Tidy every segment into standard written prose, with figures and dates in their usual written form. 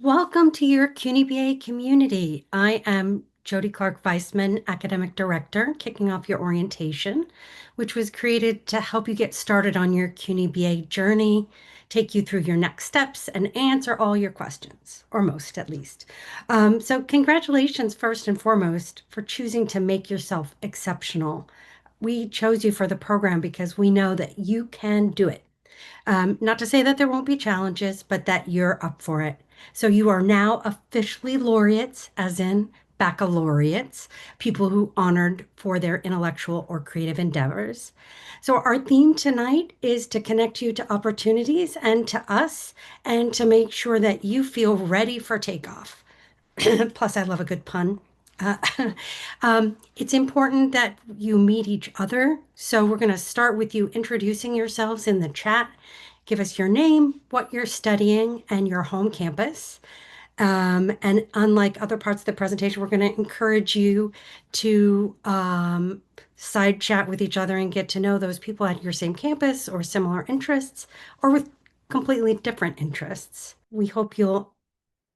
Welcome to your CUNY BA community. I am Jody Clark Weissman, Academic Director, kicking off your orientation, which was created to help you get started on your CUNY BA journey, take you through your next steps, and answer all your questions, or most at least. So, congratulations, first and foremost, for choosing to make yourself exceptional. We chose you for the program because we know that you can do it. Not to say that there won't be challenges, but that you're up for it. So you are now officially laureates, as in baccalaureates, people who honored for their intellectual or creative endeavors. So our theme tonight is to connect you to opportunities and to us, and to make sure that you feel ready for takeoff. Plus, I love a good pun. Uh, it's important that you meet each other. So we're going to start with you introducing yourselves in the chat. Give us your name, what you're studying, and your home campus. And unlike other parts of the presentation, we're going to encourage you to side chat with each other and get to know those people at your same campus or similar interests or with completely different interests. We hope you'll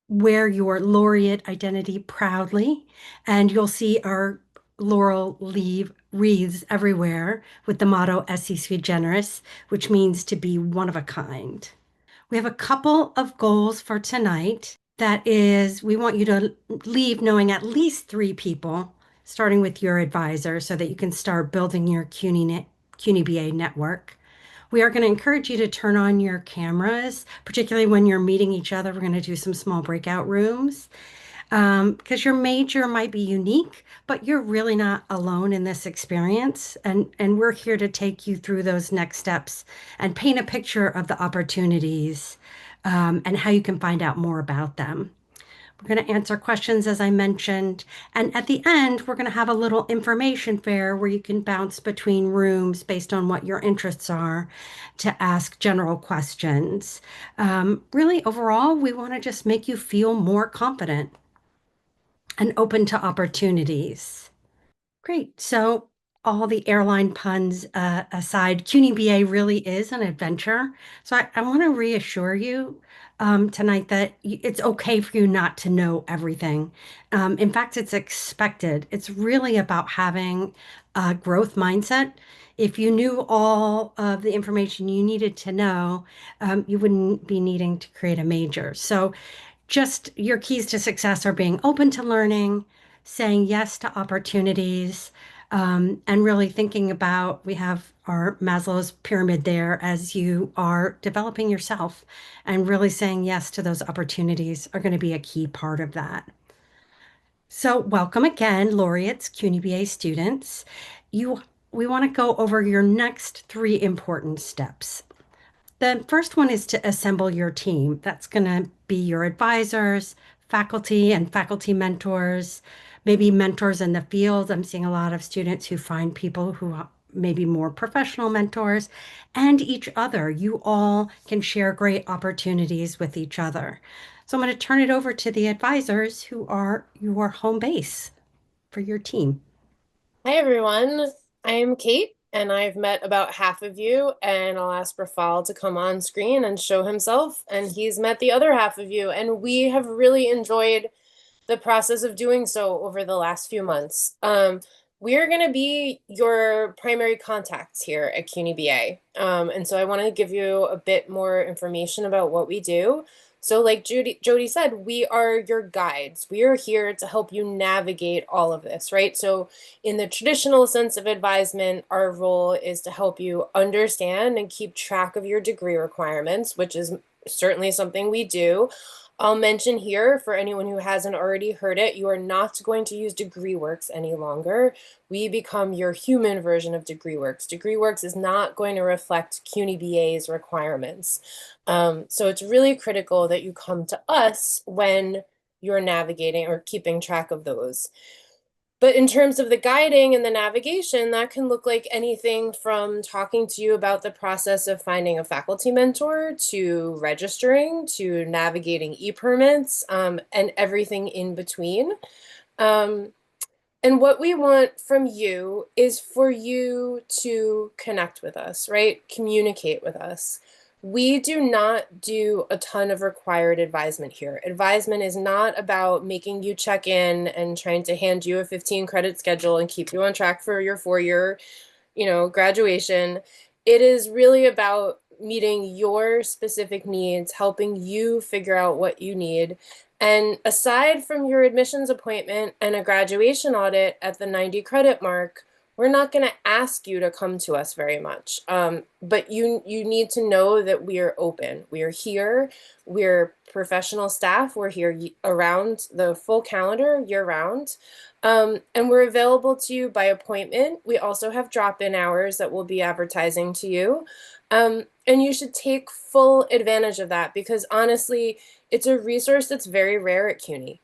wear your laureate identity proudly, and you'll see our laurel leaf wreaths everywhere with the motto "Esse sui generis," which means to be one of a kind. We have a couple of goals for tonight. That is, we want you to leave knowing at least three people, starting with your advisor, so that you can start building your CUNY BA network. We are going to encourage you to turn on your cameras, particularly when you're meeting each other. We're going to do some small breakout rooms because your major might be unique, but you're really not alone in this experience. And we're here to take you through those next steps and paint a picture of the opportunities and how you can find out more about them. We're going to answer questions, as I mentioned. And at the end, we're going to have a little information fair where you can bounce between rooms based on what your interests are to ask general questions. Really, overall, we want to just make you feel more confident and open to opportunities. Great. So, all the airline puns aside, CUNY BA really is an adventure. So, I want to reassure you tonight that it's okay for you not to know everything. In fact, it's expected. It's really about having a growth mindset. If you knew all of the information you needed to know, you wouldn't be needing to create a major. So, just your keys to success are being open to learning, saying yes to opportunities, and really thinking about we have our Maslow's pyramid there as you are developing yourself, and really saying yes to those opportunities are going to be a key part of that. So, welcome again, laureates, CUNY BA students. You, we want to go over your next three important steps. The first one is to assemble your team. That's going to be your advisors, faculty and faculty mentors, maybe mentors in the field. I'm seeing a lot of students who find people who are maybe more professional mentors, and each other. You all can share great opportunities with each other. So I'm going to turn it over to the advisors who are your home base for your team. Hi everyone, I'm Kate and I've met about half of you and I'll ask Rafal to come on screen and show himself and he's met the other half of you and we have really enjoyed the process of doing so over the last few months. We're going to be your primary contacts here at CUNY BA. And so I want to give you a bit more information about what we do. So like Jody said, we are your guides. We are here to help you navigate all of this, right? So in the traditional sense of advisement, our role is to help you understand and keep track of your degree requirements, which is certainly something we do. I'll mention here for anyone who hasn't already heard it, you are not going to use DegreeWorks any longer. We become your human version of DegreeWorks. DegreeWorks is not going to reflect CUNY BA's requirements. So it's really critical that you come to us when you're navigating or keeping track of those. But in terms of the guiding and the navigation, that can look like anything from talking to you about the process of finding a faculty mentor to registering to navigating e-permits and everything in between. And what we want from you is for you to connect with us, right? Communicate with us. We do not do a ton of required advisement here. Advisement is not about making you check in and trying to hand you a 15 credit schedule and keep you on track for your 4 year, graduation. It is really about meeting your specific needs, helping you figure out what you need. And aside from your admissions appointment and a graduation audit at the 90 credit mark, we're not going to ask you to come to us very much. But you need to know that we are open. We are here. We're professional staff. We're here around the full calendar year round. And we're available to you by appointment. We also have drop-in hours that we'll be advertising to you. And you should take full advantage of that because honestly, it's a resource that's very rare at CUNY.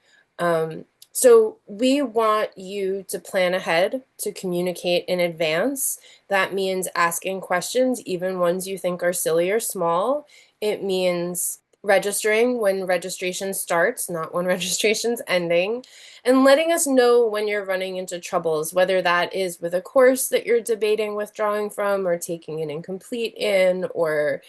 So we want you to plan ahead, to communicate in advance. That means asking questions, even ones you think are silly or small. It means registering when registration starts, not when registration's ending, and letting us know when you're running into troubles, whether that is with a course that you're debating withdrawing from or taking an incomplete in, or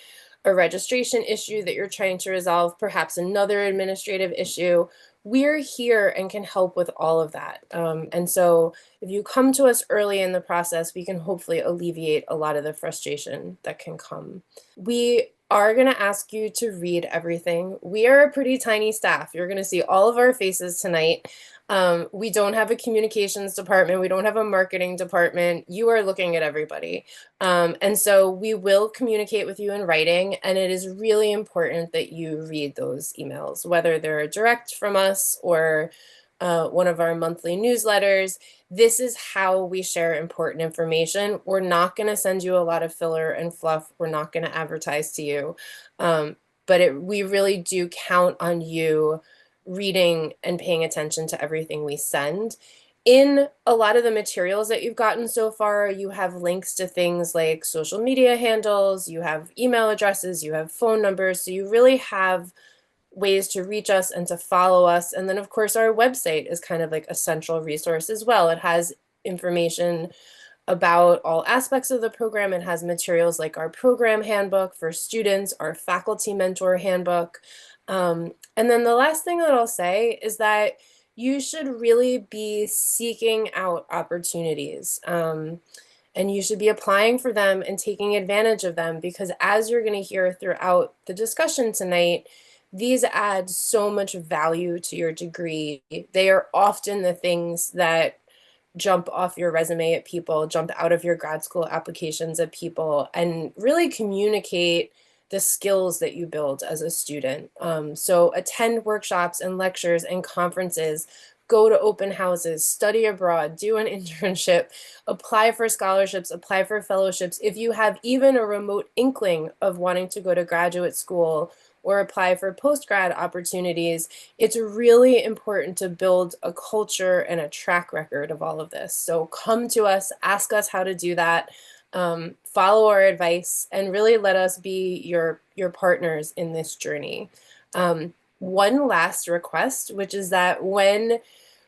a registration issue that you're trying to resolve, perhaps another administrative issue. We're here and can help with all of that. And so if you come to us early in the process, we can hopefully alleviate a lot of the frustration that can come. We are going to ask you to read everything. We are a pretty tiny staff. You're going to see all of our faces tonight. We don't have a communications department. We don't have a marketing department. You are looking at everybody. And so we will communicate with you in writing, and it is really important that you read those emails, whether they're direct from us or one of our monthly newsletters. This is how we share important information. We're not going to send you a lot of filler and fluff. We're not going to advertise to you. But we really do count on you reading and paying attention to everything we send. In a lot of the materials that you've gotten so far, you have links to things like social media handles, you have email addresses, you have phone numbers. So you really have ways to reach us and to follow us. And then, of course, our website is kind of like a central resource as well. It has information about all aspects of the program. It has materials like our program handbook for students, our faculty mentor handbook. And then the last thing that I'll say is that you should really be seeking out opportunities. And you should be applying for them and taking advantage of them because as you're going to hear throughout the discussion tonight, these add so much value to your degree. They are often the things that jump off your resume at people, jump out of your grad school applications at people, and really communicate the skills that you build as a student. So attend workshops and lectures and conferences, go to open houses, study abroad, do an internship, apply for scholarships, apply for fellowships. If you have even a remote inkling of wanting to go to graduate school or apply for post-grad opportunities, it's really important to build a culture and a track record of all of this. So come to us, ask us how to do that, follow our advice, and really let us be your partners in this journey. One last request, which is that when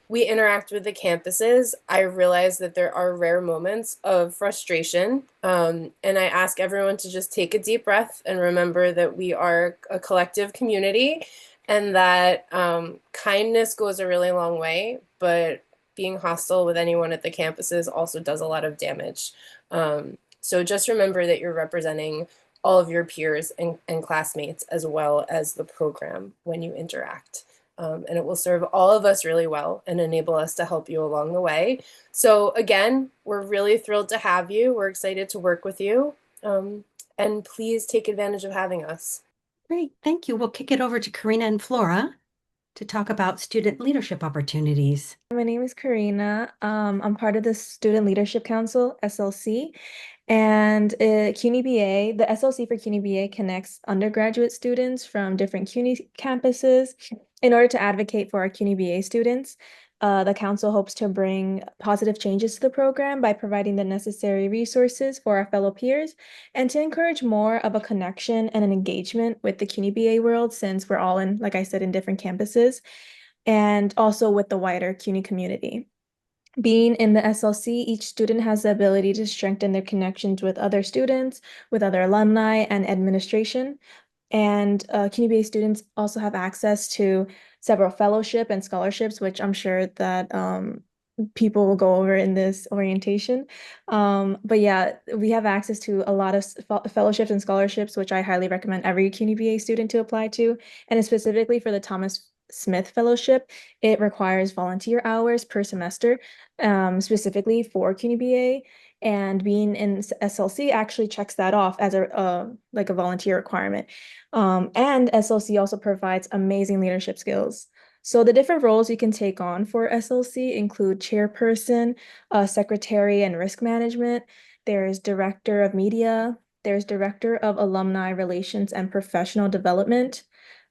we interact with the campuses, I realize that there are rare moments of frustration. And I ask everyone to just take a deep breath and remember that we are a collective community and that kindness goes a really long way, but being hostile with anyone at the campuses also does a lot of damage. So just remember that you're representing all of your peers and classmates as well as the program when you interact. And it will serve all of us really well and enable us to help you along the way. So again, we're really thrilled to have you. We're excited to work with you. And please take advantage of having us. Great, thank you. We'll kick it over to Karina and Flora to talk about student leadership opportunities. My name is Karina. I'm part of the Student Leadership Council, SLC, and CUNY BA, the SLC for CUNY BA connects undergraduate students from different CUNY campuses in order to advocate for our CUNY BA students. The council hopes to bring positive changes to the program by providing the necessary resources for our fellow peers and to encourage more of a connection and an engagement with the CUNY BA world since we're all in, like I said, in different campuses and also with the wider CUNY community. Being in the SLC, each student has the ability to strengthen their connections with other students, with other alumni and administration. And CUNY BA students also have access to several fellowship and scholarships, which I'm sure that people will go over in this orientation. But yeah, we have access to a lot of fellowships and scholarships, which I highly recommend every CUNY BA student to apply to. And specifically for the Thomas Smith Fellowship, it requires volunteer hours per semester, specifically for CUNY BA. And being in SLC actually checks that off as a like a volunteer requirement. And SLC also provides amazing leadership skills. So the different roles you can take on for SLC include chairperson, secretary and risk management. There's director of media. There's director of alumni relations and professional development,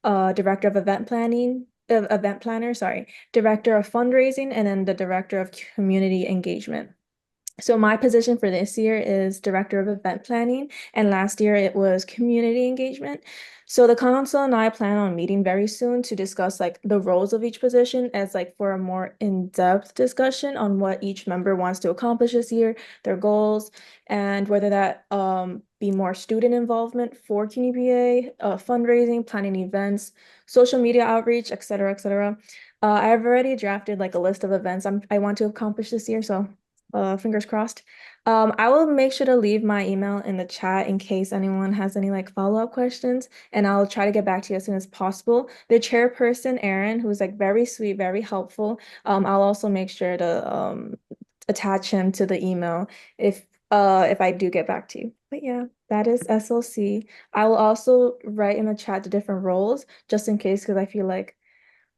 director of event planner, sorry, director of fundraising, and then the director of community engagement. So my position for this year is director of event planning, and last year it was community engagement. So the council and I plan on meeting very soon to discuss like the roles of each position as like for a more in-depth discussion on what each member wants to accomplish this year, their goals, and whether that be more student involvement for CUNY BA, fundraising, planning events, social media outreach, et cetera, et cetera. I've already drafted like a list of events I want to accomplish this year, so fingers crossed. I will make sure to leave my email in the chat in case anyone has any like follow-up questions, and I'll try to get back to you as soon as possible. The chairperson, Erin, who's like very sweet, very helpful, I'll also make sure to attach him to the email if I do get back to you. But yeah, that is SLC. I will also write in the chat the different roles just in case because I feel like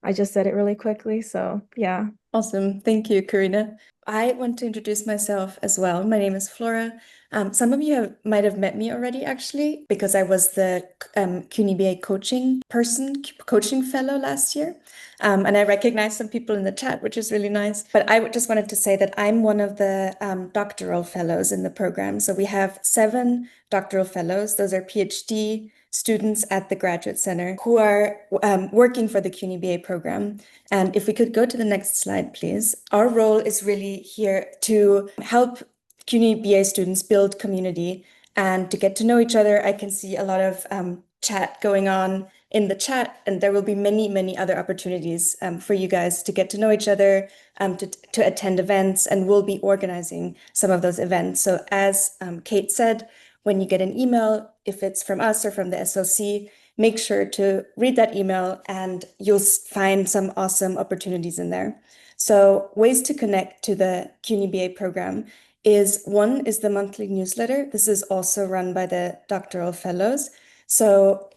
I just said it really quickly. So yeah. Awesome. Thank you, Karina. I want to introduce myself as well. My name is Flora. Some of you might have met me already, actually, because I was the CUNY BA coaching fellow last year. And I recognize some people in the chat, which is really nice. But I just wanted to say that I'm one of the doctoral fellows in the program. So we have 7 doctoral fellows. Those are PhD students at the Graduate Center who are working for the CUNY BA program. And if we could go to the next slide, please. Our role is really here to help CUNY BA students build community and to get to know each other. I can see a lot of chat going on in the chat, and there will be many, many other opportunities for you guys to get to know each other, to attend events, and we'll be organizing some of those events. So as Kate said, when you get an email, if it's from us or from the SLC, make sure to read that email and you'll find some awesome opportunities in there. So ways to connect to the CUNY BA program is the monthly newsletter. This is also run by the doctoral fellows. So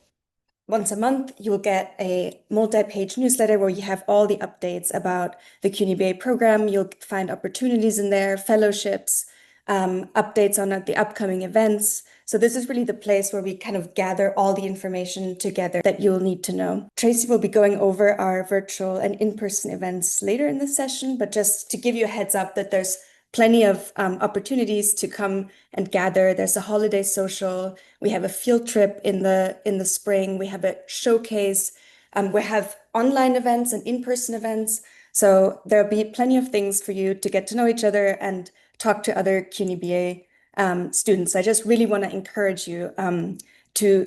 once a month, you'll get a multi-page newsletter where you have all the updates about the CUNY BA program. You'll find opportunities in there, fellowships, updates on the upcoming events. So this is really the place where we kind of gather all the information together that you'll need to know. Tracy will be going over our virtual and in-person events later in the session, but just to give you a heads up that there's plenty of opportunities to come and gather. There's a holiday social. We have a field trip in the spring. We have a showcase. We have online events and in-person events. So there'll be plenty of things for you to get to know each other and talk to other CUNY BA students. I just really want to encourage you to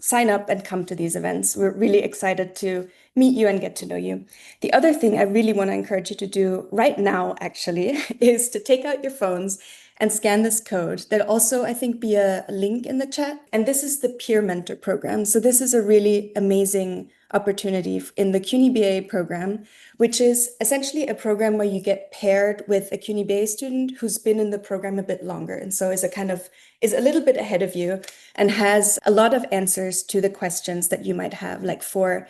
sign up and come to these events. We're really excited to meet you and get to know you. The other thing I really want to encourage you to do right now, actually, is to take out your phones and scan this code. There'll also, I think, be a link in the chat. And this is the Peer Mentor Program. So this is a really amazing opportunity in the CUNY BA program, which is essentially a program where you get paired with a CUNY BA student who's been in the program a bit longer. And so is a little bit ahead of you and has a lot of answers to the questions that you might have, like for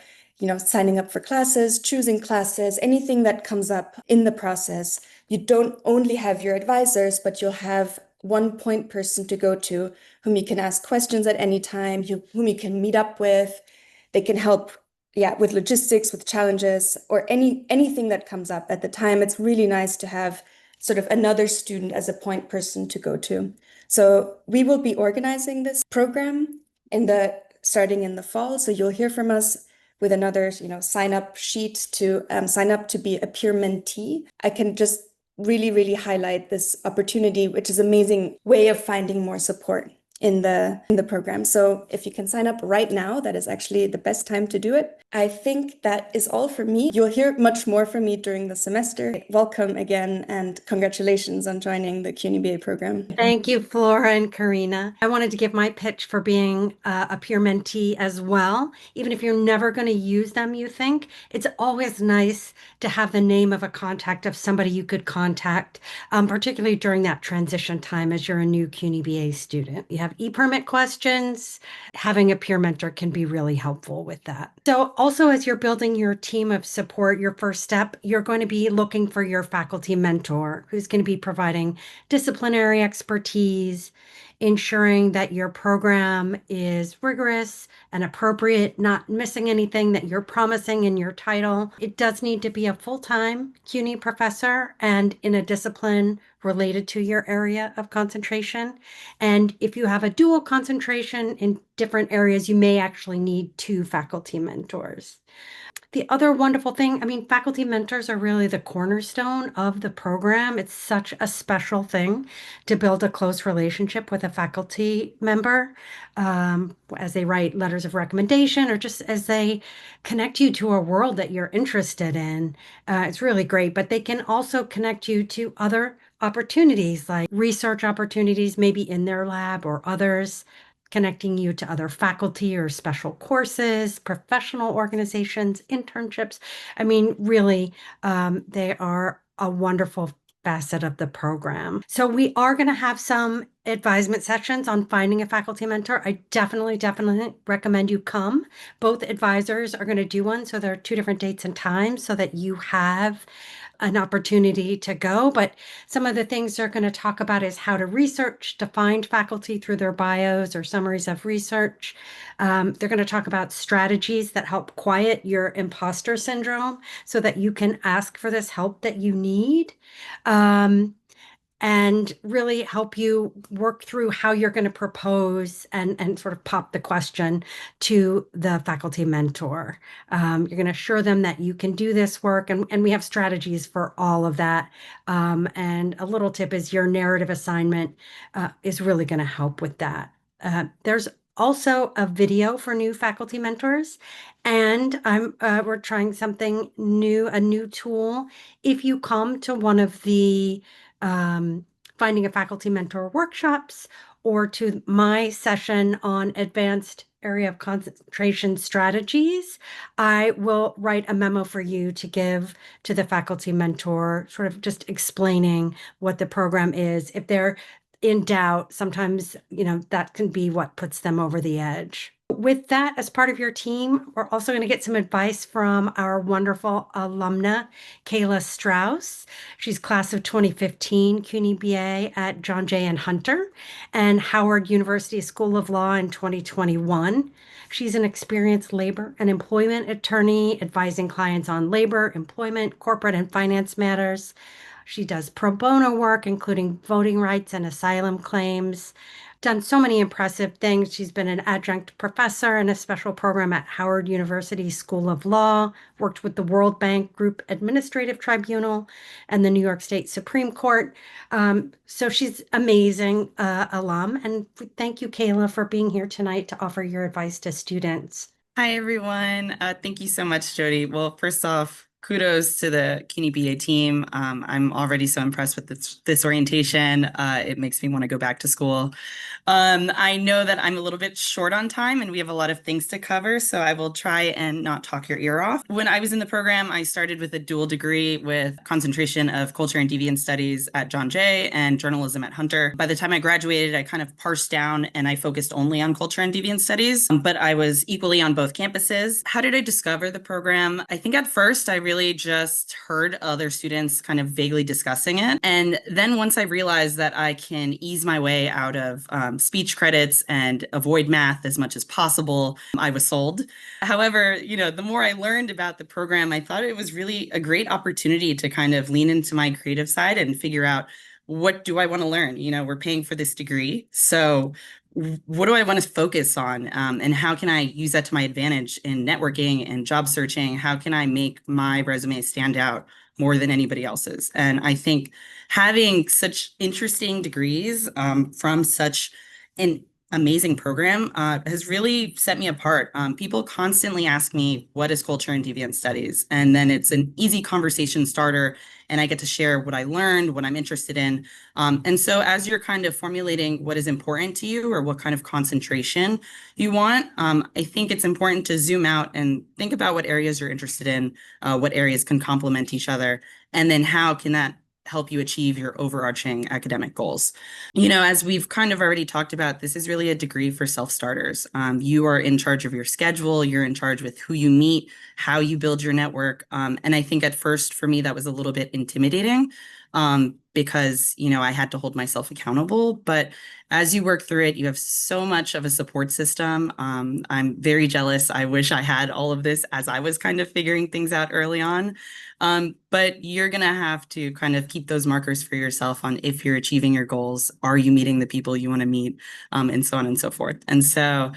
signing up for classes, choosing classes, anything that comes up in the process. You don't only have your advisors, but you'll have one point person to go to whom you can ask questions at any time, whom you can meet up with. They can help, with logistics, with challenges, or anything that comes up at the time. It's really nice to have sort of another student as a point person to go to. So we will be organizing this program starting in the fall. So you'll hear from us with another, sign up sheet to sign up to be a peer mentee. I can just really, really highlight this opportunity, which is an amazing way of finding more support in the program. So if you can sign up right now, that is actually the best time to do it. I think that is all for me. You'll hear much more from me during the semester. Welcome again, and congratulations on joining the CUNY BA program. Thank you, Flora and Karina. I wanted to give my pitch for being a peer mentee as well. Even if you're never going to use them, you think, it's always nice to have the name of a contact of somebody you could contact, particularly during that transition time as you're a new CUNY BA student. You have e-permit questions. Having a peer mentor can be really helpful with that. So also, as you're building your team of support, your first step, you're going to be looking for your faculty mentor who's going to be providing disciplinary expertise, ensuring that your program is rigorous and appropriate, not missing anything that you're promising in your title. It does need to be a full-time CUNY professor and in a discipline related to your area of concentration. And if you have a dual concentration in different areas, you may actually need two faculty mentors. The other wonderful thing, I mean, faculty mentors are really the cornerstone of the program. It's such a special thing to build a close relationship with a faculty member as they write letters of recommendation or just as they connect you to a world that you're interested in. It's really great, but they can also connect you to other opportunities like research opportunities, maybe in their lab or others, connecting you to other faculty or special courses, professional organizations, internships. I mean, really, they are a wonderful facet of the program. So we are going to have some advisement sessions on finding a faculty mentor. I definitely recommend you come. Both advisors are going to do one. So there are two different dates and times so that you have an opportunity to go. But some of the things they're going to talk about is how to research, to find faculty through their bios or summaries of research. They're going to talk about strategies that help quiet your imposter syndrome so that you can ask for this help that you need. And really help you work through how you're going to propose and sort of pop the question to the faculty mentor. You're going to assure them that you can do this work, and we have strategies for all of that. And a little tip is your narrative assignment is really going to help with that. There's also a video for new faculty mentors, and we're trying something new, a new tool. If you come to one of the finding a faculty mentor workshops or to my session on advanced area of concentration strategies, I will write a memo for you to give to the faculty mentor, sort of just explaining what the program is. If they're in doubt, sometimes, that can be what puts them over the edge. With that, as part of your team, we're also going to get some advice from our wonderful alumna, Kayla Strauss. She's class of 2015 CUNY BA at John Jay and Hunter and Howard University School of Law in 2021. She's an experienced labor and employment attorney advising clients on labor, employment, corporate, and finance matters. She does pro bono work, including voting rights and asylum claims. Done so many impressive things. She's been an adjunct professor in a special program at Howard University School of Law, worked with the World Bank Group Administrative Tribunal and the New York State Supreme Court. So she's amazing alum. And thank you, Kayla, for being here tonight to offer your advice to students. Hi, everyone. Thank you so much, Jody. Well, first off, kudos to the CUNY BA team. I'm already so impressed with this orientation. It makes me want to go back to school. I know that I'm a little bit short on time and we have a lot of things to cover, so I will try and not talk your ear off. When I was in the program, I started with a dual degree with concentration of culture and deviant studies at John Jay and journalism at Hunter. By the time I graduated, I kind of parsed down and I focused only on culture and deviant studies, but I was equally on both campuses. How did I discover the program? I think at first I really just heard other students kind of vaguely discussing it. And then once I realized that I can ease my way out of speech credits and avoid math as much as possible, I was sold. However, the more I learned about the program, I thought it was really a great opportunity to kind of lean into my creative side and figure out, what do I want to learn? We're paying for this degree. So what do I want to focus on? And how can I use that to my advantage in networking and job searching? How can I make my resume stand out more than anybody else's? And I think having such interesting degrees from such an amazing program has really set me apart. People constantly ask me, what is culture and deviant studies? And then it's an easy conversation starter, and I get to share what I learned, what I'm interested in. And so as you're kind of formulating what is important to you or what kind of concentration you want, I think it's important to zoom out and think about what areas you're interested in, what areas can complement each other, and then how can that help you achieve your overarching academic goals. As we've kind of already talked about, this is really a degree for self-starters. You are in charge of your schedule, you're in charge with who you meet, how you build your network. And I think at first for me, that was a little bit intimidating because, I had to hold myself accountable. But as you work through it, you have so much of a support system. I'm very jealous. I wish I had all of this as I was kind of figuring things out early on. But you're going to have to kind of keep those markers for yourself on if you're achieving your goals, are you meeting the people you want to meet, and so on and so forth. And so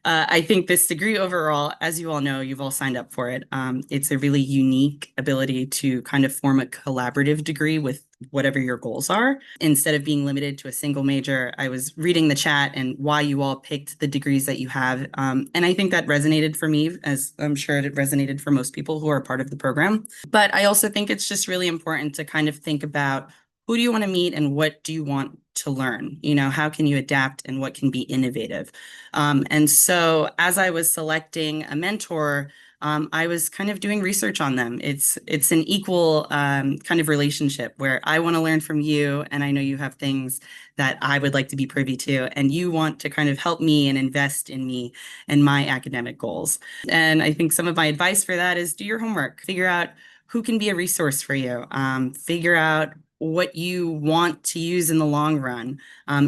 I think this degree overall, as you all know, you've all signed up for it. It's a really unique ability to kind of form a collaborative degree with whatever your goals are. Instead of being limited to a single major, I was reading the chat and why you all picked the degrees that you have. And I think that resonated for me, as I'm sure it resonated for most people who are part of the program. But I also think it's just really important to kind of think about who do you want to meet and what do you want to learn? How can you adapt and what can be innovative? And so as I was selecting a mentor, I was kind of doing research on them. It's an equal kind of relationship where I want to learn from you, and I know you have things that I would like to be privy to, and you want to kind of help me and invest in me and my academic goals. And I think some of my advice for that is do your homework, figure out who can be a resource for you, figure out what you want to use in the long run.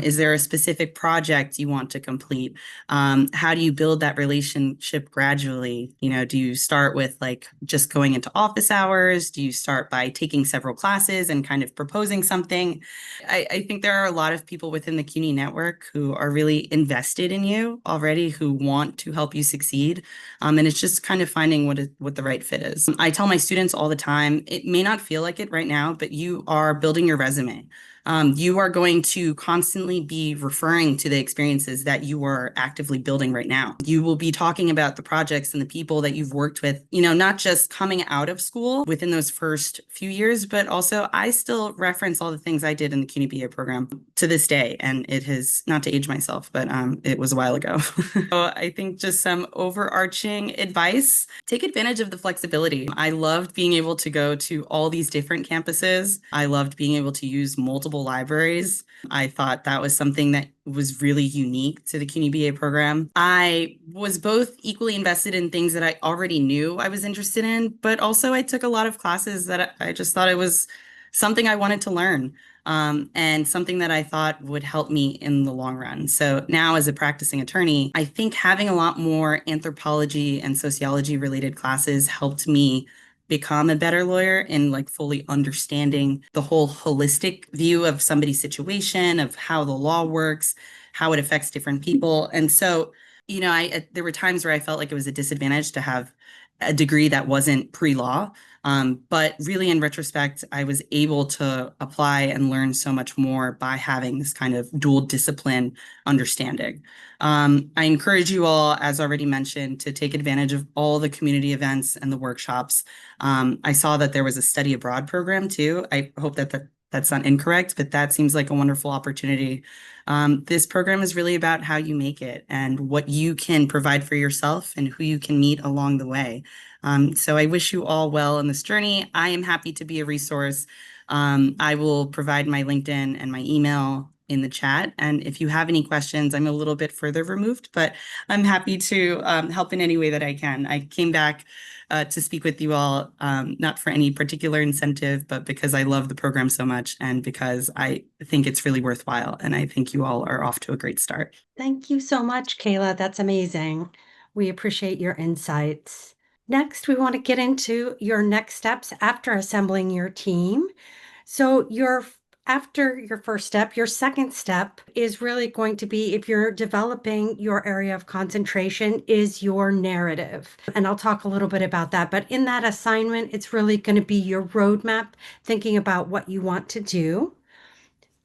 Is there a specific project you want to complete? How do you build that relationship gradually? Do you start with like just going into office hours? Do you start by taking several classes and kind of proposing something? I think there are a lot of people within the CUNY network who are really invested in you already, who want to help you succeed. And it's just kind of finding what the right fit is. I tell my students all the time, it may not feel like it right now, but you are building your resume. You are going to constantly be referring to the experiences that you are actively building right now. You will be talking about the projects and the people that you've worked with, not just coming out of school within those first few years, but also I still reference all the things I did in the CUNY BA program to this day. And it has, not to age myself, but it was a while ago. So I think just some overarching advice, take advantage of the flexibility. I loved being able to go to all these different campuses. I loved being able to use multiple libraries. I thought that was something that was really unique to the CUNY BA program. I was both equally invested in things that I already knew I was interested in, but also I took a lot of classes that I just thought it was something I wanted to learn. And something that I thought would help me in the long run. So now as a practicing attorney, I think having a lot more anthropology and sociology related classes helped me become a better lawyer in like fully understanding the whole holistic view of somebody's situation, of how the law works, how it affects different people. And so, there were times where I felt like it was a disadvantage to have a degree that wasn't pre-law. But really, in retrospect, I was able to apply and learn so much more by having this kind of dual discipline understanding. I encourage you all, as already mentioned, to take advantage of all the community events and the workshops. I saw that there was a study abroad program too. I hope that's not incorrect, but that seems like a wonderful opportunity. This program is really about how you make it and what you can provide for yourself and who you can meet along the way. So I wish you all well in this journey. I am happy to be a resource. I will provide my LinkedIn and my email in the chat. And if you have any questions, I'm a little bit further removed, but I'm happy to help in any way that I can. I came back to speak with you all, not for any particular incentive, but because I love the program so much and because I think it's really worthwhile. And I think you all are off to a great start. Thank you so much, Kayla. That's amazing. We appreciate your insights. Next, we want to get into your next steps after assembling your team. So you're after your first step, your second step is really going to be, if you're developing your area of concentration, is your narrative. And I'll talk a little bit about that. But in that assignment, it's really going to be your roadmap, thinking about what you want to do.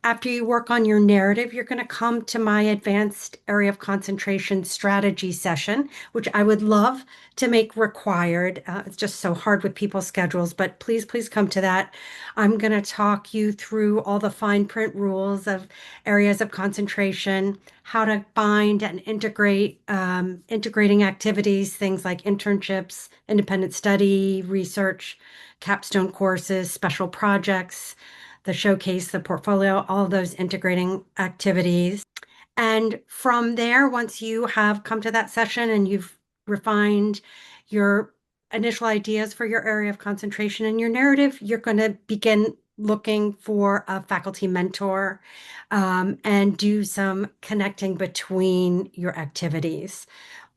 After you work on your narrative, you're going to come to my advanced area of concentration strategy session, which I would love to make required. It's just so hard with people's schedules, but please, please come to that. I'm going to talk you through all the fine print rules of areas of concentration, how to find and integrate integrating activities, things like internships, independent study, research, capstone courses, special projects, the showcase, the portfolio, all of those integrating activities. And from there, once you have come to that session and you've refined your initial ideas for your area of concentration and your narrative, you're going to begin looking for a faculty mentor and do some connecting between your activities.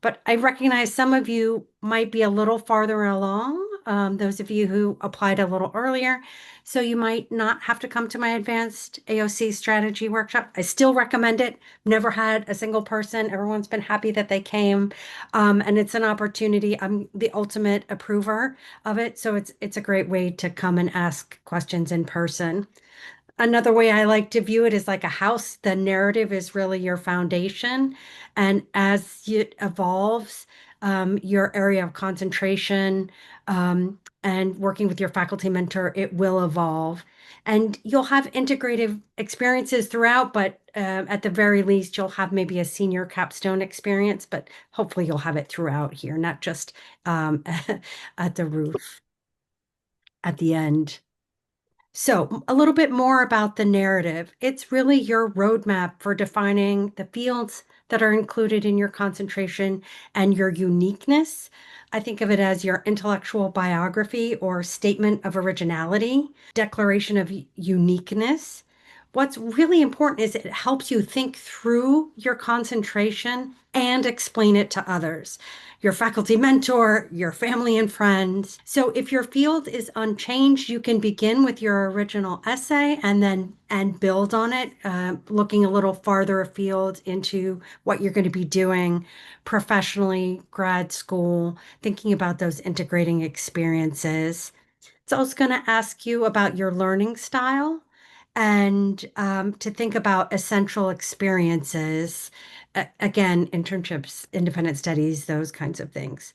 But I recognize some of you might be a little farther along, those of you who applied a little earlier. So you might not have to come to my advanced AOC strategy workshop. I still recommend it. Never had a single person. Everyone's been happy that they came. And it's an opportunity. I'm the ultimate approver of it. So it's a great way to come and ask questions in person. Another way I like to view it is like a house. The narrative is really your foundation. And as it evolves, your area of concentration, and working with your faculty mentor, it will evolve. And you'll have integrative experiences throughout, but at the very least, you'll have maybe a senior capstone experience, but hopefully you'll have it throughout here, not just at the roof at the end. So, a little bit more about the narrative. It's really your roadmap for defining the fields that are included in your concentration and your uniqueness. I think of it as your intellectual biography or statement of originality, declaration of uniqueness. What's really important is it helps you think through your concentration and explain it to others, your faculty mentor, your family and friends. So if your field is unchanged, you can begin with your original essay and build on it, looking a little farther afield into what you're going to be doing professionally, grad school, thinking about those integrating experiences. It's also going to ask you about your learning style and to think about essential experiences. Again, internships, independent studies, those kinds of things.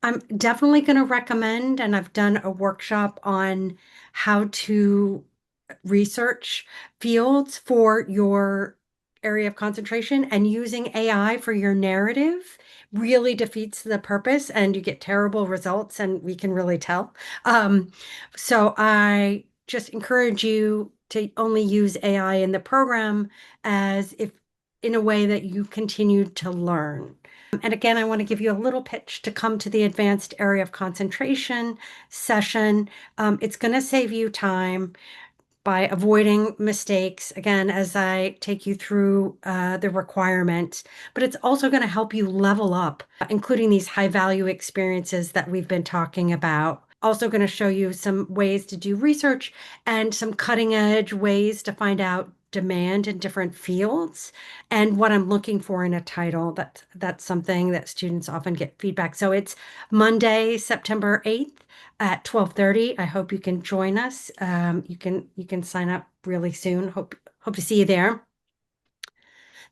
I'm definitely going to recommend, and I've done a workshop on how to research fields for your area of concentration, and using AI for your narrative really defeats the purpose and you get terrible results, and we can really tell. So I just encourage you to only use AI in the program as if in a way that you continue to learn. And again, I want to give you a little pitch to come to the advanced area of concentration session. It's going to save you time by avoiding mistakes, again, as I take you through the requirements, but it's also going to help you level up, including these high value experiences that we've been talking about. Also going to show you some ways to do research and some cutting edge ways to find out demand in different fields and what I'm looking for in a title. That's something that students often get feedback. So it's Monday, September 8th at 12:30. I hope you can join us. You can sign up really soon. Hope to see you there.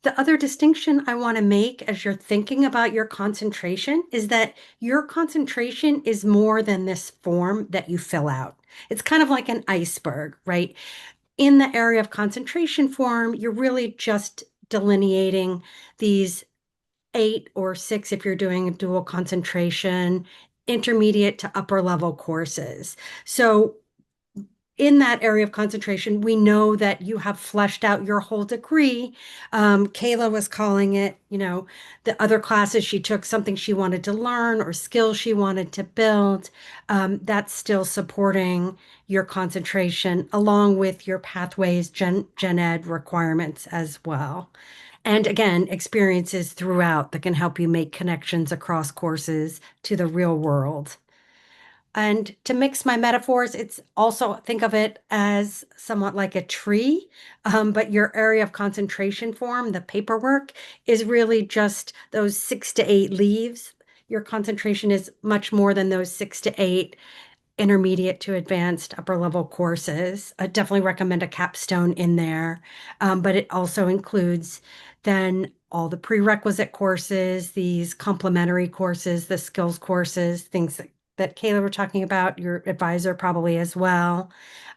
The other distinction I want to make as you're thinking about your concentration is that your concentration is more than this form that you fill out. It's kind of like an iceberg, right? In the area of concentration form, you're really just delineating these 8 or 6 if you're doing a dual concentration, intermediate to upper level courses. So in that area of concentration, we know that you have fleshed out your whole degree. Kayla was calling it, the other classes she took, something she wanted to learn or skills she wanted to build. That's still supporting your concentration along with your pathways, gen ed requirements as well. And again, experiences throughout that can help you make connections across courses to the real world. And to mix my metaphors, it's also think of it as somewhat like a tree, but your area of concentration form, the paperwork, is really just those 6 to 8 leaves. Your concentration is much more than those 6 to 8 intermediate to advanced upper level courses. I definitely recommend a capstone in there, but it also includes then all the prerequisite courses, these complementary courses, the skills courses, things that Kayla were talking about, your advisor probably as well,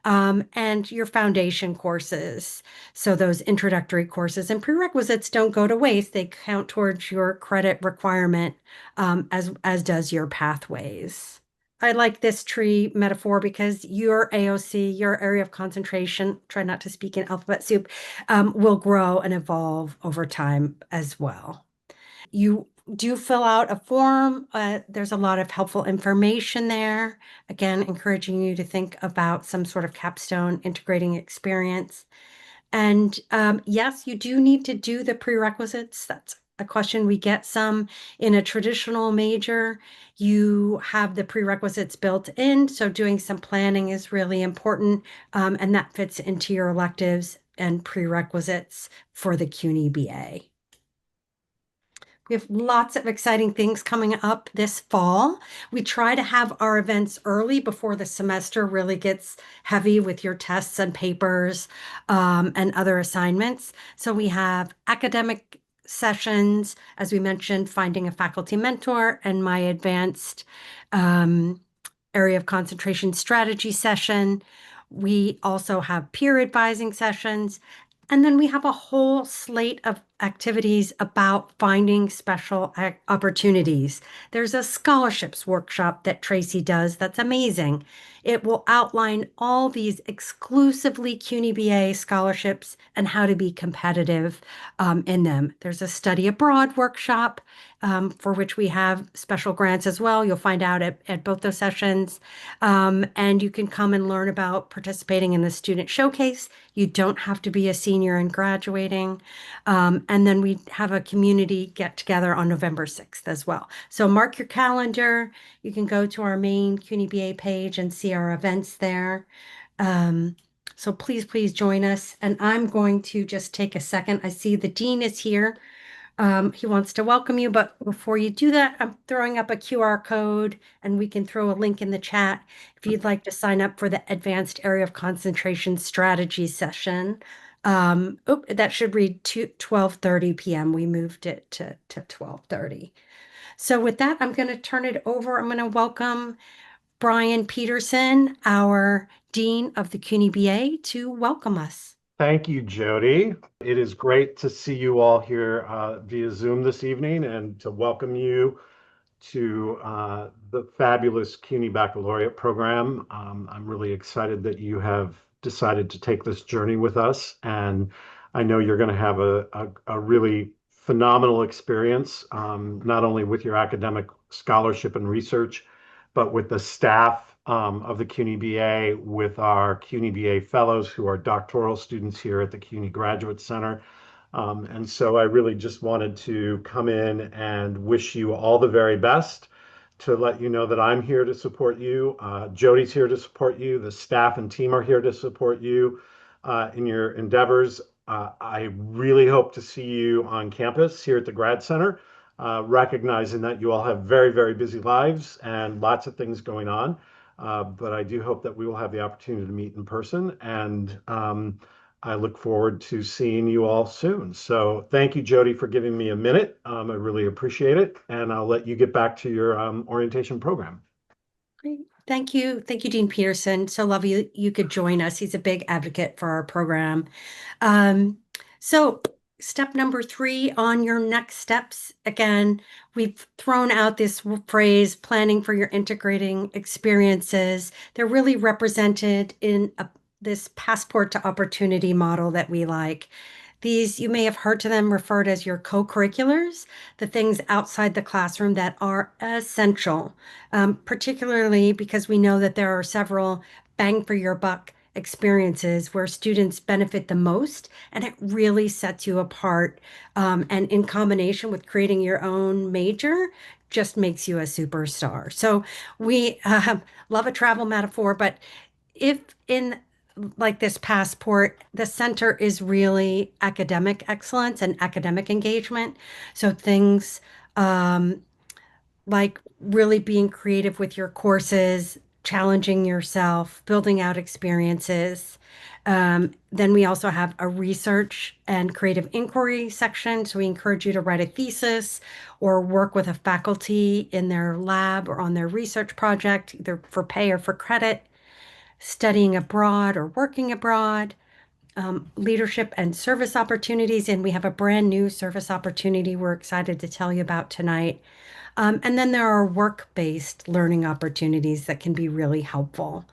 and your foundation courses. So those introductory courses and prerequisites don't go to waste. They count towards your credit requirement, as does your pathways. I like this tree metaphor because your AOC, your area of concentration, try not to speak in alphabet soup, will grow and evolve over time as well. You do fill out a form. There's a lot of helpful information there. Again, encouraging you to think about some sort of capstone integrating experience. And yes, you do need to do the prerequisites. That's a question we get some in a traditional major. You have the prerequisites built in, so doing some planning is really important, and that fits into your electives and prerequisites for the CUNY BA. We have lots of exciting things coming up this fall. We try to have our events early before the semester really gets heavy with your tests and papers, and other assignments. So we have academic sessions, as we mentioned, finding a faculty mentor, and my advanced area of concentration strategy session. We also have peer advising sessions. And then we have a whole slate of activities about finding special opportunities. There's a scholarships workshop that Tracy does that's amazing. It will outline all these exclusively CUNY BA scholarships and how to be competitive in them. There's a study abroad workshop, for which we have special grants as well. You'll find out at both those sessions. And you can come and learn about participating in the student showcase. You don't have to be a senior and graduating. And then we have a community get together on November 6th as well. So mark your calendar. You can go to our main CUNY BA page and see our events there. So please, please join us. And I'm going to just take a second. I see the dean is here. He wants to welcome you, but before you do that, I'm throwing up a QR code and we can throw a link in the chat if you'd like to sign up for the Advanced Area of Concentration Strategy session. That should read 12:30 p.m. We moved it to 12:30. So with that, I'm going to turn it over. I'm going to welcome Brian Peterson, our Dean of the CUNY BA, to welcome us. Thank you, Jody. It is great to see you all here via Zoom this evening and to welcome you to the fabulous CUNY Baccalaureate program. I'm really excited that you have decided to take this journey with us, and I know you're going to have a really phenomenal experience, not only with your academic scholarship and research, but with the staff of the CUNY BA, with our CUNY BA fellows who are doctoral students here at the CUNY Graduate Center. And so I really just wanted to come in and wish you all the very best, to let you know that I'm here to support you. Jody's here to support you. The staff and team are here to support you in your endeavors. I really hope to see you on campus here at the Grad Center, recognizing that you all have very, very busy lives and lots of things going on. But I do hope that we will have the opportunity to meet in person, and I look forward to seeing you all soon. So thank you, Jody, for giving me a minute. I really appreciate it. And I'll let you get back to your orientation program. Great. Thank you. Thank you, Dean Peterson. So lovely you could join us. He's a big advocate for our program. So step number 3 on your next steps. Again, we've thrown out this phrase, planning for your integrating experiences. They're really represented in this passport to opportunity model that we like. These, you may have heard to them referred as your co-curriculars, the things outside the classroom that are essential, particularly because we know that there are several bang for your buck experiences where students benefit the most, and it really sets you apart. And in combination with creating your own major, just makes you a superstar. So we love a travel metaphor, but if in like this passport, the center is really academic excellence and academic engagement. So things um, like really being creative with your courses, challenging yourself, building out experiences. Then we also have a research and creative inquiry section. So we encourage you to write a thesis or work with a faculty in their lab or on their research project, either for pay or for credit, studying abroad or working abroad, leadership and service opportunities. And we have a brand new service opportunity we're excited to tell you about tonight. And then there are work-based learning opportunities that can be really helpful.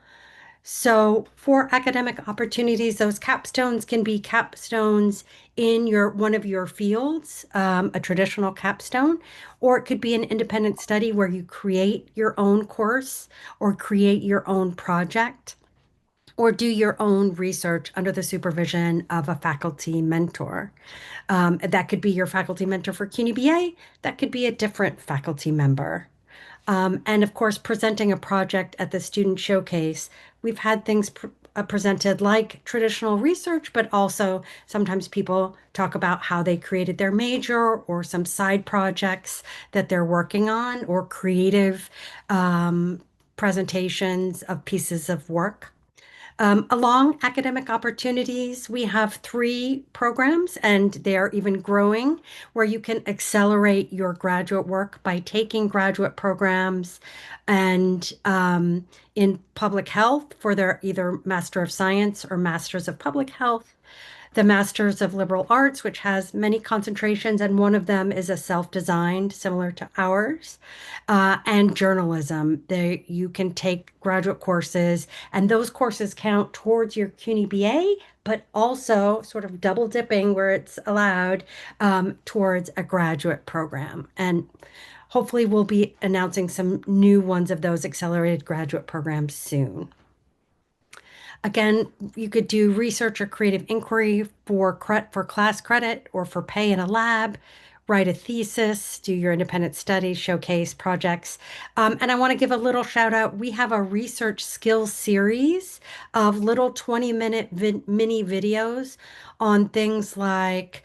So for academic opportunities, those capstones can be capstones in your one of your fields, a traditional capstone, or it could be an independent study where you create your own course or create your own project or do your own research under the supervision of a faculty mentor. That could be your faculty mentor for CUNY BA. That could be a different faculty member. And of course, presenting a project at the student showcase, we've had things presented like traditional research, but also sometimes people talk about how they created their major or some side projects that they're working on or creative presentations of pieces of work. Along academic opportunities, we have 3 programs, and they're even growing, where you can accelerate your graduate work by taking graduate programs and in public health for their either Master of Science or Masters of Public Health, the Masters of Liberal Arts, which has many concentrations, and one of them is a self-designed, similar to ours, and journalism. You can take graduate courses, and those courses count towards your CUNY BA, but also sort of double dipping where it's allowed towards a graduate program. And hopefully, we'll be announcing some new ones of those accelerated graduate programs soon. Again, you could do research or creative inquiry for class credit or for pay in a lab, write a thesis, do your independent studies, showcase projects. And I want to give a little shout out. We have a research skills series of little 20-minute mini videos on things like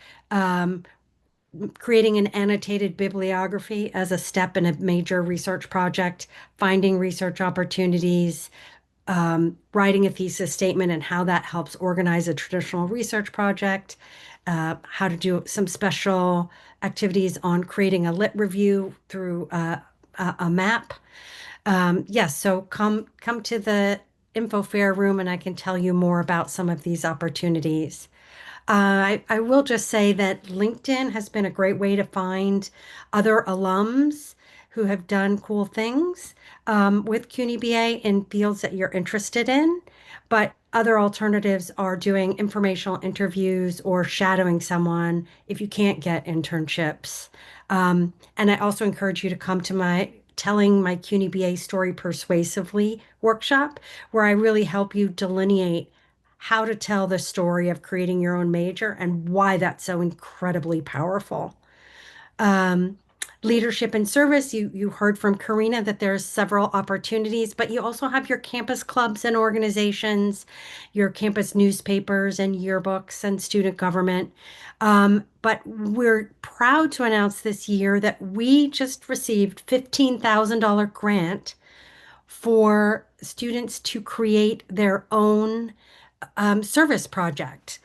creating an annotated bibliography as a step in a major research project, finding research opportunities, writing a thesis statement and how that helps organize a traditional research project, how to do some special activities on creating a lit review through a map. Yes, so come to the info fair room and I can tell you more about some of these opportunities. I will just say that LinkedIn has been a great way to find other alums who have done cool things with CUNY BA in fields that you're interested in. But other alternatives are doing informational interviews or shadowing someone if you can't get internships. And I also encourage you to come to my Telling My CUNY BA Story Persuasively workshop, where I really help you delineate how to tell the story of creating your own major and why that's so incredibly powerful. Um, Leadership and service, you heard from Karina that there's several opportunities, but you also have your campus clubs and organizations, your campus newspapers and yearbooks and student government. But we're proud to announce this year that we just received $15,000 grant for students to create their own service project.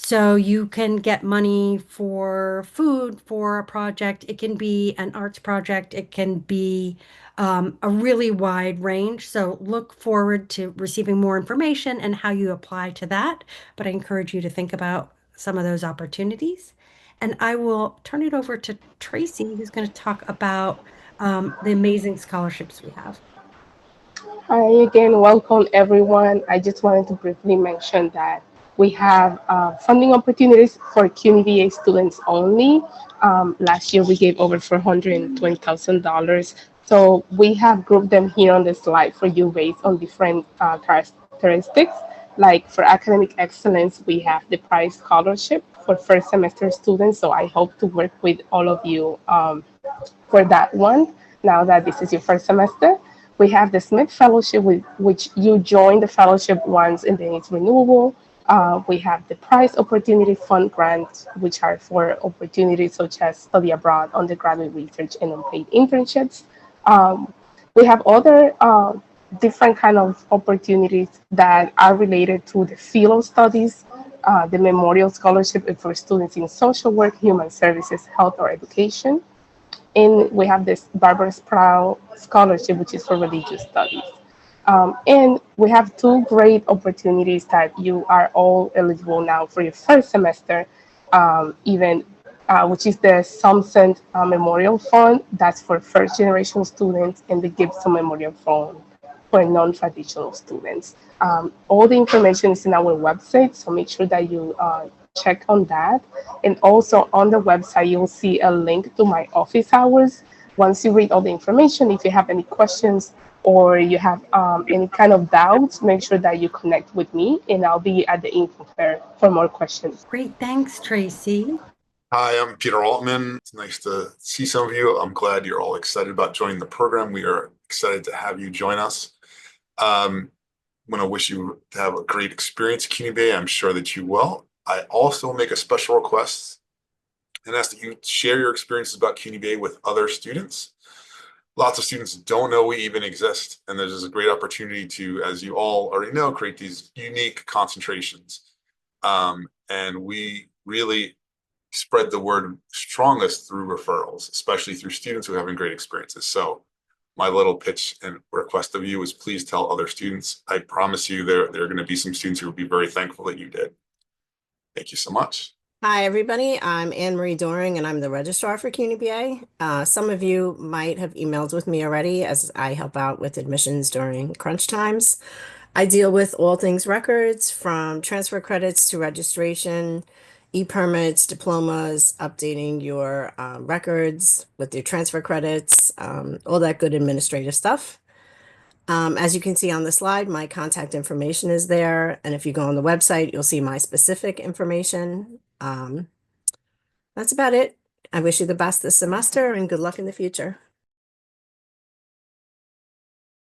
So you can get money for food for a project. It can be an arts project. It can be a really wide range. So look forward to receiving more information and how you apply to that. But I encourage you to think about some of those opportunities. And I will turn it over to Tracy, who's going to talk about the amazing scholarships we have. Hi again, welcome everyone. I just wanted to briefly mention that we have funding opportunities for CUNY BA students only. Last year we gave over $420,000. So we have grouped them here on the slide for you based on different characteristics. Like for academic excellence, we have the prize scholarship for first semester students. So I hope to work with all of you for that one. now that this is your first semester. We have the Smith Fellowship, which you join the fellowship once and then it's renewable. We have the Prize Opportunity Fund grants, which are for opportunities such as study abroad, undergraduate research, and unpaid internships. Um, we have other different kind of opportunities that are related to the field of studies, the Memorial Scholarship for students in social work, human services, health, or education. And we have this Barbara Sproul Scholarship, which is for religious studies. And we have two great opportunities that you are all eligible now for your first semester, even which is the Somsen Memorial Fund. That's for first generation students, and the Gibson Memorial Fund for non-traditional students. All the information is in our website, so make sure that you check on that. And also on the website, you'll see a link to my office hours. Once you read all the information, if you have any questions or you have any kind of doubts, make sure that you connect with me, and I'll be at the info fair for more questions. Great. Thanks, Tracy. Hi, I'm Peter Altman. It's nice to see some of you. I'm glad you're all excited about joining the program. We are excited to have you join us. I'm going to wish you to have a great experience at CUNY BA. I'm sure that you will. I also make a special request and ask that you share your experiences about CUNY BA with other students. Lots of students don't know we even exist, and there's a great opportunity to, as you all already know, create these unique concentrations. And we really spread the word strongest through referrals, especially through students who are having great experiences. So my little pitch and request of you is please tell other students. I promise you there are going to be some students who will be very thankful that you did. Thank you so much. Hi, everybody. I'm Anne Marie Doring, and I'm the registrar for CUNY BA. Some of you might have emailed with me already as I help out with admissions during crunch times. I deal with all things records, from transfer credits to registration, e-permits, diplomas, updating your records with your transfer credits, all that good administrative stuff. As you can see on the slide, my contact information is there. And if you go on the website, you'll see my specific information. That's about it. I wish you the best this semester and good luck in the future.